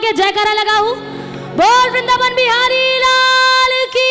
के जयकारा लगाऊ। बोल वृंदावन बिहारी लाल की।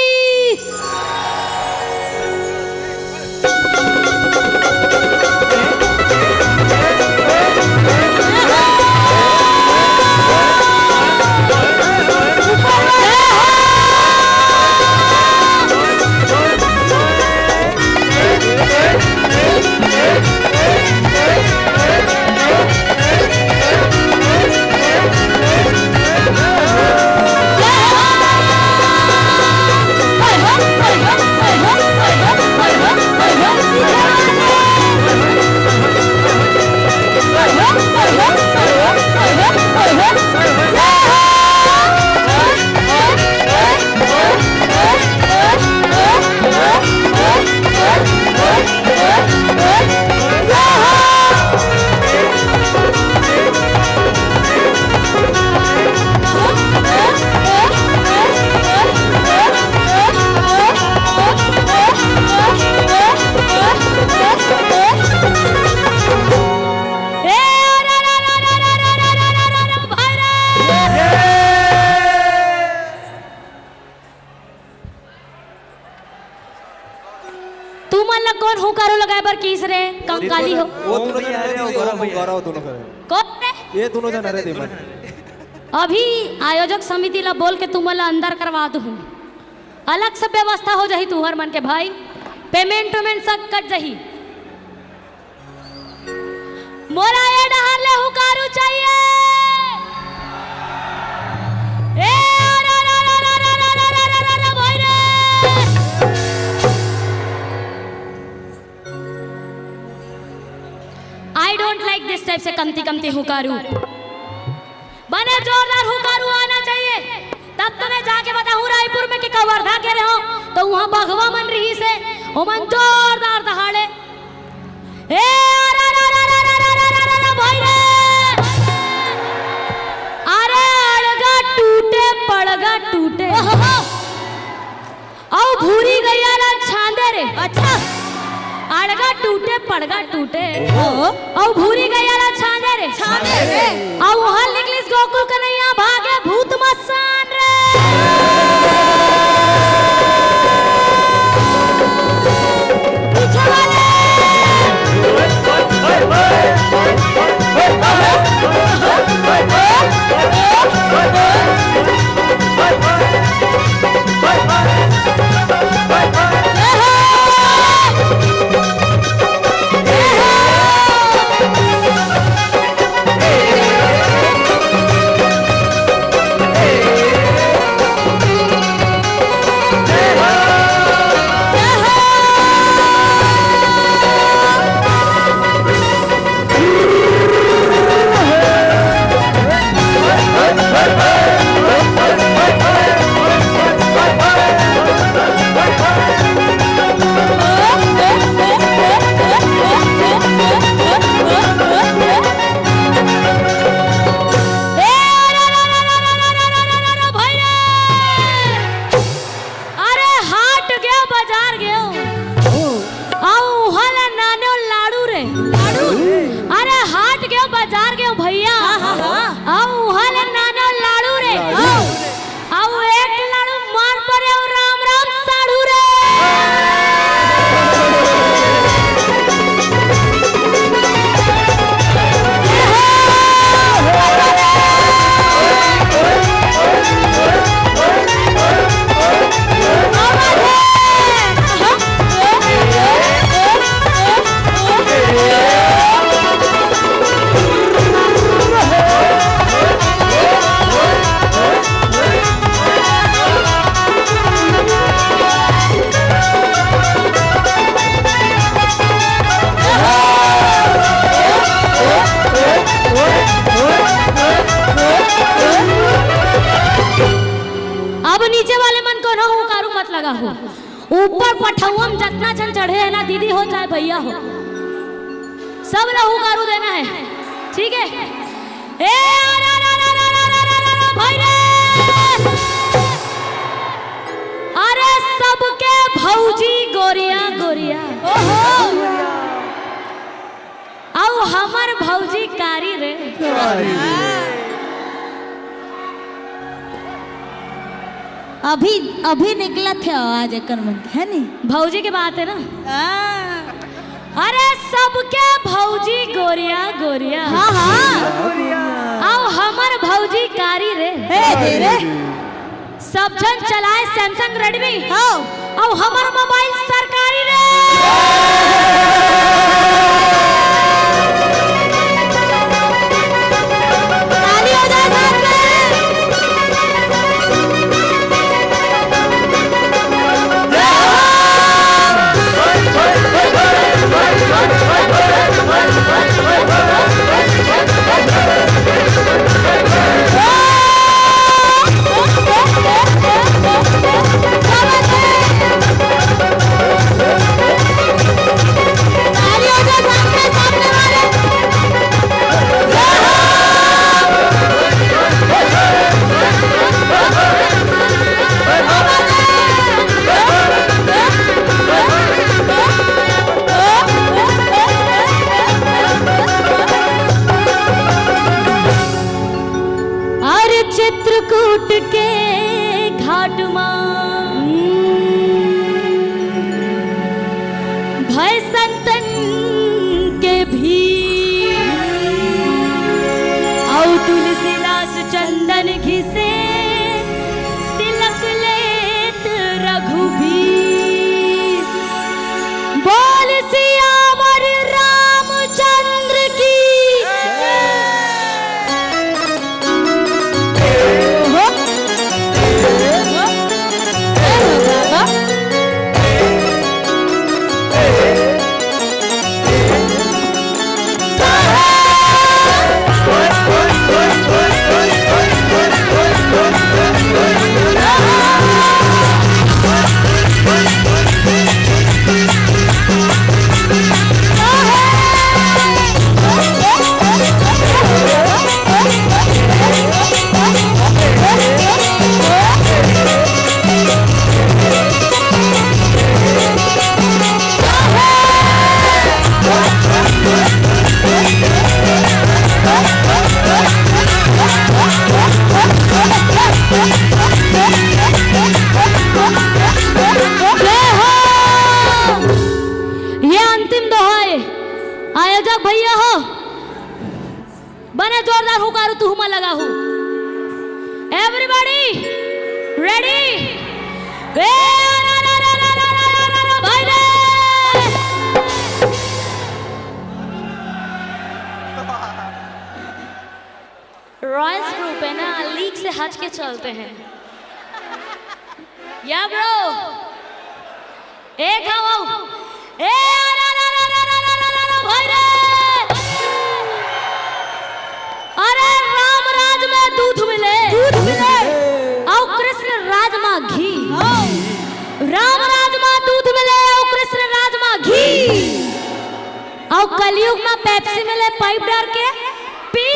कौन हुकारो लगाए पर किस रे कंकाली हो वो दोनों जन अरे हुकारो दोनों करे कौन रे ये दोनों जन अरे देमन अभी आयोजक समिति ला बोल के तुमला अंदर करवा दू अलग से व्यवस्था हो जाही तुहर मन के भाई पेमेंट सब कट जाही मोरा ये डहार ले हुकारू चाहिए ए भाई रे I don't like this type से कमती कमती हुकारू बने जोरदार हुकारू आना चाहिए तब तो मैं जाके बताऊं रायपुर में कि कवर्धा के रहो तो वहां बघवा मन रही से वो मन जोरदार दहाड़े ए भाई रे अरे अड़गा टूटे पड़गा टूटे औ भूरी गैया ना छांदे रे अच्छा अड़गा टूटे पड़गा टूटे औ भूरी गैया ना छांदे रे औ वहां निकलिस गोकुल कन्हैया भागे भूत मसान रे पीछे वाले ऊपर पठौम जितना जन चढ़े है ना दीदी हो चाहे भैया हो सब लहू कारू देना है ठीक है ए भाई रे अरे सबके भौजी गोरिया गोरिया आओ हमर भौजी कारी रे अभी अभी निकला थे आवाज एकर मन है नी भौजी के बात है ना। अरे सबके भौजी गोरिया गोरिया। हाँ हाँ आओ हमर भौजी कारी रे। हे दे रे सब जन चलाए सैमसंग रेडमी। हाँ आओ हमर मोबाइल सरकारी रे। ताली हो जाए साथ में। चित्रकूट के घाट मां भय संतन के भी औ तुलसीदास चंदन घिसे तिलक लेत रघुबीर बोल सियावर रामचंद्र की। आयोजक भैया हो बने जोरदार हुकारू तू हुमा लगा हूं। एवरीबॉडी रेडी भाई रॉयल्स ग्रुप है ना लीग से हट के चलते हैं या ब्रो एक आओ ए भाई रे। अरे राम राज में दूध मिले और कृष्ण राज में घी। राम राज में दूध मिले और कृष्ण राज में घी और कलयुग में पेप्सी मिले पाइप डाल के पी।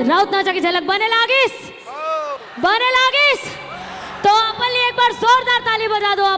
राउत नाचा की झलक बने लागिस तो अपन एक बार जोरदार ताली बजा दो आप।